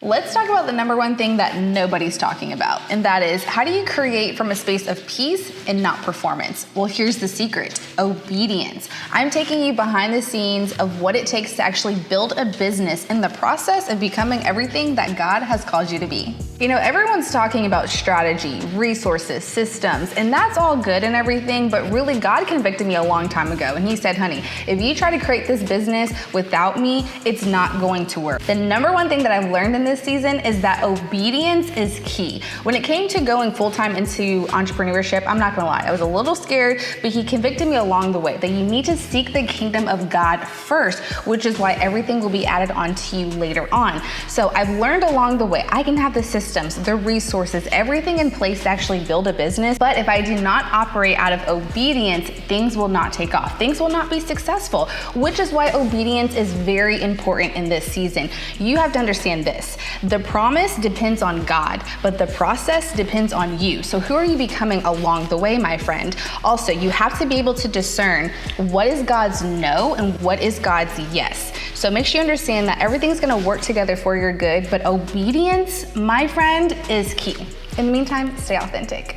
Let's talk about the number one thing that nobody's talking about, and that is, how do you create from a space of peace and not performance? Well, here's the secret: obedience. I'm taking you behind the scenes of what it takes to actually build a business in the process of becoming everything that God has called you to be. You know, everyone's talking about strategy, resources, systems, and that's all good and everything, but really God convicted me a long time ago, and he said, honey, if you try to create this business without me, it's not going to work. The number one thing that I've learned in this season is that obedience is key. When it came to going full-time into entrepreneurship, I'm not gonna lie, I was a little scared, but he convicted me along the way that you need to seek the kingdom of God first, which is why everything will be added onto you later on. So I've learned along the way, I can have the systems, the resources, everything in place to actually build a business, but if I do not operate out of obedience, things will not take off. Things will not be successful, which is why obedience is very important in this season. You have to understand this. The promise depends on God, but the process depends on you. So who are you becoming along the way, my friend? Also, you have to be able to discern what is God's no and what is God's yes. So make sure you understand that everything's gonna work together for your good, but obedience, my friend, is key. In the meantime, stay authentic.